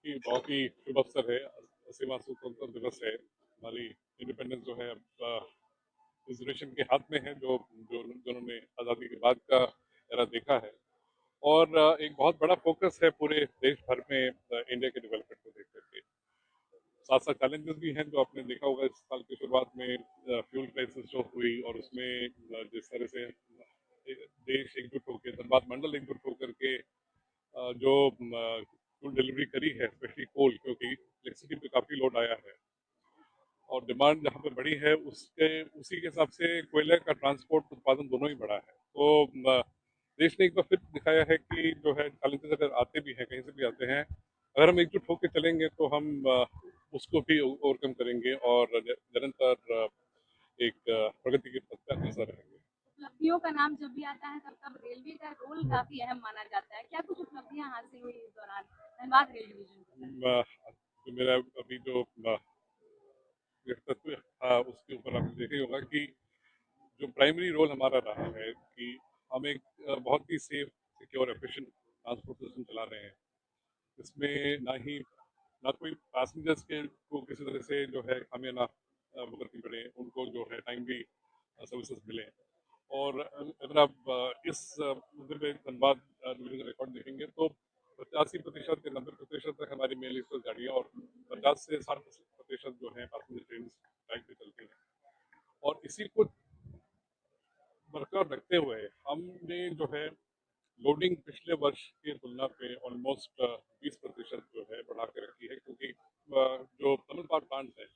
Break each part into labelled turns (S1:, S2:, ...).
S1: कि बहुत ही शुभ अवसर है। 80वां स्वतंत्रता दिवस है। हमारी इंडिपेंडेंस जो है अब इस जनरेशन के हाथ में है, जो जो जिन्होंने आज़ादी के बाद का एरा देखा है। और एक बहुत बड़ा फोकस है पूरे देश भर में इंडिया के डेवलपमेंट को देख करके। साथ साथ चैलेंजेस भी हैं, जो आपने देखा होगा इस साल की शुरुआत में फ्यूल क्राइसिस जो हुई, और उसमें जिस तरह से देश एकजुट होकर, धनबाद मंडल एकजुट होकर के जो फ्यूल डिलीवरी करी है, स्पेशली कोल, क्योंकि इलेक्ट्रिसिटी पे काफ़ी लोड आया है और डिमांड जहाँ पे बढ़ी है उसके उसी के हिसाब से कोयले का ट्रांसपोर्ट उत्पादन दोनों ही बढ़ा है। तो देश ने एक बार फिर दिखाया है कि जो है चैलेंजेस अगर आते भी हैं, कहीं से भी आते हैं, अगर हम एकजुट होकर चलेंगे तो हम उसको भी ओवरकम करेंगे और निरंतर एक प्रगति के पथ पर अग्रसर रहेंगे।
S2: उपलब्धियों का नाम जब भी आता है तब तब रेलवे का रोल काफी अहम माना जाता है। क्या कुछ उपलब्धियां हासिल हुई इस दौरान धनबाद रेल डिवीजन को?
S1: जो मेरा अभी जो व्यक्तित्व था उसके ऊपर आपने देखा ही होगा कि जो प्राइमरी रोल हमारा रहा है कि हम एक बहुत ही safe, secure, efficient transport system चला रहे हैं। इसमें ना कोई पैसेंजर्स के को किसी तरह से जो है हमें ना भुगतनी पड़े, उनको जो है टाइमली सर्विसेज मिले। और अगर आप इस मुद्दे पे धनबाद डिवीजन का रिकॉर्ड देखेंगे तो 85% या 90% तक हमारी मेल एक्सप्रेस गाड़ियाँ और 50 से 60% जो है पैसेंजर ट्रेन टाइम पे चलती हैं। और इसी को बरकरार रखते हुए हमने जो है लोडिंग पिछले वर्ष की तुलना पे ऑलमोस्ट 20% जो है बढ़ा के रखी है, क्योंकि जो थर्मल पावर प्लांट्स हैं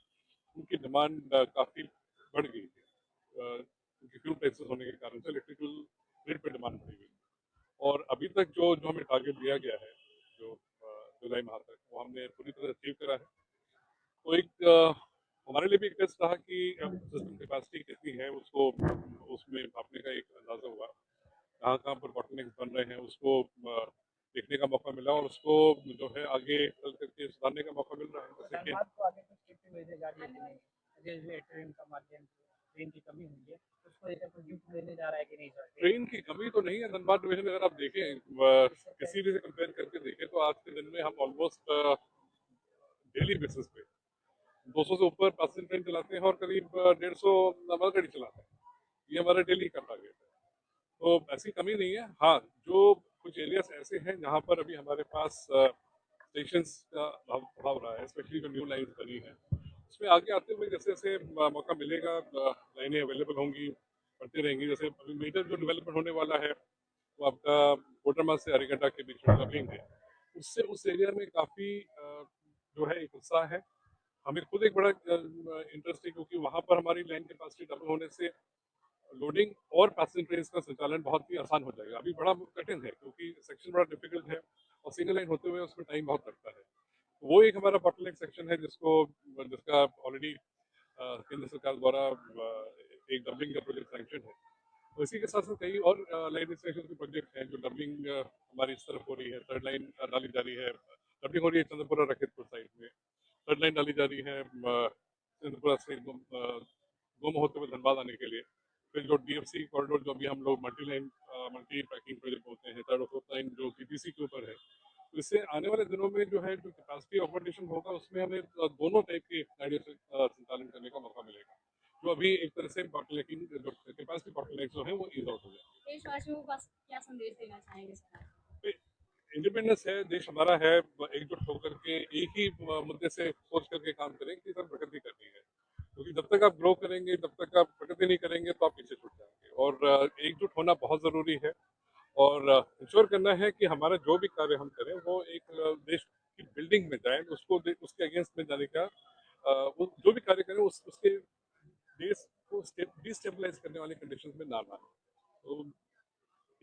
S1: उनकी डिमांड काफ़ी बढ़ गई थी, क्योंकि फ्यूल प्राइसेस होने के कारण से इलेक्ट्रिकल ग्रिड पे डिमांड बढ़ी हुई। और अभी तक जो हमें टारगेट दिया गया है, जो जुलाई माह तक, वो हमने पूरी तरह अचीव करा है। तो एक हमारे लिए भी एक टेस्ट रहा कि सिस्टम कैपेसिटी कितनी है, उसको उसमें मापने का एक अंदाजा हुआ। कहाँ कहाँ पर बॉटलनेक्स बन रहे हैं उसको देखने का मौका मिला, और उसको जो है आगे चल करके सुधारने का मौका मिल रहा है। जैसे कि
S3: धनबाद को आगे कुछ टिप्स भेजे जा रही है कि नहीं, रेलवे ट्रेन का माध्यम से ट्रेन की कमी हुई है, उसको लेकर कुछ गिफ्ट देने जा रहा है कि नहीं सर?
S1: ट्रेन की कमी तो नहीं है धनबाद डिवीजन में। अगर आप देखें किसी भी से कंपेयर करके देखें तो आज के दिन में हम ऑलमोस्ट डेली बेसिस पे 200 से ऊपर पैसेंजर ट्रेन चलाते हैं और करीब 150 माल गाड़ी चलाते हैं। ये हमारा डेली का टारगेट है। तो ऐसी कमी नहीं है। हाँ, जो कुछ एरियाज ऐसे हैं जहाँ पर अभी हमारे पास स्टेशंस का अभाव रहा है, स्पेशली जो न्यू लाइन्स बनी है, उसमें आगे आते हुए जैसे जैसे मौका मिलेगा, लाइनें अवेलेबल होंगी, बढ़ती रहेंगी। जैसे अभी मीटर जो डेवलपमेंट होने वाला है वो आपका कोडरमा से अरीगड्डा के बीच में डबलिंग है, उससे उस एरिया में काफ़ी जो है एक उत्साह है। हमें खुद एक बड़ा इंटरेस्ट है, क्योंकि वहाँ पर हमारी लाइन कैपेसिटी डबल होने से लोडिंग और पैसेंजर ट्रेन का संचालन बहुत ही आसान हो जाएगा। अभी बड़ा कठिन है, क्योंकि सेक्शन बड़ा डिफिकल्ट है और सिंगल लाइन होते हुए उसमें टाइम बहुत लगता है। तो वो एक हमारा बॉटलनेक सेक्शन है जिसका ऑलरेडी केंद्र सरकार द्वारा एक डबलिंग का प्रोजेक्ट सैंक्शन है। तो इसी के साथ साथ कई और लाइन एक्सटेंशन के प्रोजेक्ट हैं जो डबलिंग हमारी इस तरफ हो रही है। थर्ड लाइन डाली जा रही है, डबलिंग हो रही है चंद्रपुरा रखितपुर साइड में। थर्ड लाइन डाली जा रही है चंद्रपुरा से गुम होते हुए धनबाद आने के लिए। फिर जो डीएफसी कॉरिडोर जो अभी हम लोग मल्टी ट्रैकिंग प्रोजेक्ट बोलते हैं, थर्ड और फोर्थ लाइन जो पीपीसी के ऊपर है, तो इससे आने वाले दिनों में जो है जो कैपेसिटी ऑपरेशन होगा उसमें हमें दोनों टाइप की गाड़ियों से संचालन करने का मौका मिलेगा, जो अभी एक तरह से बॉटलनेकिंग जो कैपेसिटी बॉटलनेक जो है वो ईज आउट हो जाए।
S2: देशवासियों को बस क्या संदेश देना चाहेंगे सर?
S1: तो इंडिपेंडेंस है, देश हमारा है, एकजुट होकर के एक ही मुद्दे से सोच करके काम करें कि सर प्रगति करनी है, क्योंकि जब तक आप ग्रो करेंगे, जब तक आप प्रगति नहीं करेंगे तो आप पीछे छूट जाएंगे। और एकजुट होना बहुत ज़रूरी है, और इंश्योर करना है कि हमारा जो भी कार्य हम करें वो एक देश की बिल्डिंग में जाए, उसके अगेंस्ट में जाने का वो जो भी कार्य करें उसके देश को डिस्टेबलाइज करने वाली कंडीशंस में ना लाए। तो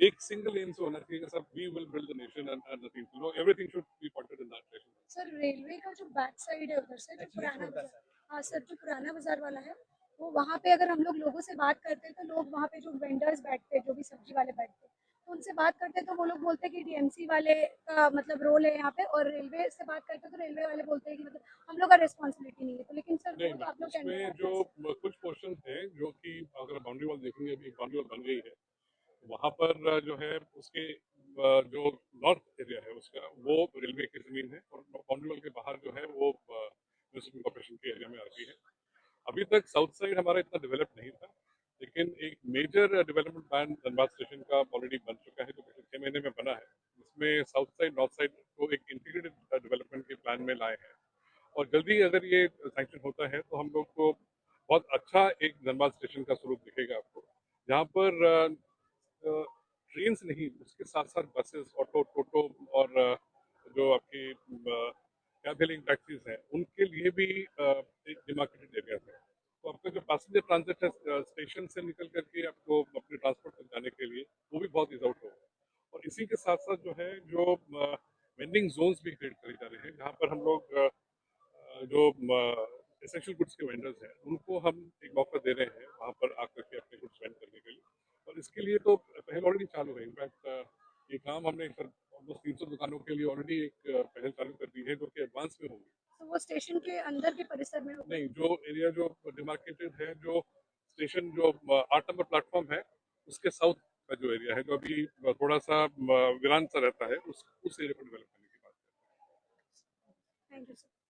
S1: एक सिंगल एम से होना चाहिए कि सब we will build the nation and nothing, you know, everything should be pointed in that direction.
S2: Sir railway का जो बैक साइड है उधर से जो पुराना बाजार, हाँ सर, जो पुराना बाजार वाला है, वो वहाँ पे अगर हम लोग लोगों से बात करते हैं तो लोग वहाँ पे जो वेंडर्स बैठते हैं, जो भी सब्जी वाले बैठते हैं, तो उनसे बात करते हैं तो वो लोग बोलते हैं कि डीएमसी वाले का मतलब रोल है यहाँ पे, और रेलवे से बात करते हैं तो रेलवे वाले बोलते हैं कि मतलब हम लोग का रिस्पॉन्सिबिलिटी नहीं है। तो लेकिन सर
S1: नहीं
S2: वो तो
S1: नहीं,
S2: आप लोग
S1: उसमें जो कुछ पोर्शन है जो कि अगर बाउंड्री वॉल देखेंगे, अभी बाउंड्री वॉल बन गई है, वहाँ पर जो है उसके जो नॉर्थ एरिया है उसका वो रेलवे की जमीन है, और बाउंड्री वॉल तक साउथ साइड हमारा इतना डेवलप नहीं था, लेकिन एक major development plan Dhanbad station का ऑलरेडी बन चुका है, जो पिछले 6 महीने में बना है। इसमें साउथ साइड नॉर्थ साइड को एक इंटीग्रेटेड डेवलपमेंट के प्लान में लाए हैं, और जल्दी अगर ये सैंक्शन होता है तो हम लोग को बहुत अच्छा एक धनबाद स्टेशन का स्वरूप दिखेगा आपको, जहाँ पर ट्रेन्स नहीं, उसके साथ साथ बसेस, ऑटो, टोटो और जो आपकी कैब हेलिंग टैक्सीज हैं, उनके लिए भी एक डिमार्केटेड एरिया है। तो आपका जो पैसेंजर ट्रांजिट है स्टेशन से निकल करके आपको अपने ट्रांसपोर्ट तक जाने के लिए, वो भी बहुत ईज आउट होगा। और इसी के साथ साथ जो है, जो वेंडिंग जोन्स भी क्रिएट करे जा रहे हैं, जहाँ पर हम लोग जो एसेंशियल गुड्स के वेंडर्स हैं, उनको हम एक मौका दे रहे हैं वहाँ पर आकर के अपने गुड्स वेंड करने के लिए। और इसके लिए तो पहल ऑलरेडी चालू है। इनफैक्ट ये काम हमने ऑलमोस्ट 300 दुकानों के लिए ऑलरेडी एक पहल चालू कर दी है, जो कि एडवांस में होगी।
S2: तो वो स्टेशन के अंदर के परिसर में होगा?
S1: नहीं, जो एरिया जो डिमार्केटेड है, जो स्टेशन जो 8 नंबर प्लेटफॉर्म है, उसके साउथ का जो एरिया है, जो अभी थोड़ा सा वीरान सा रहता है, उस एरिया को डेवलप करने की बात है।
S2: Thank you sir.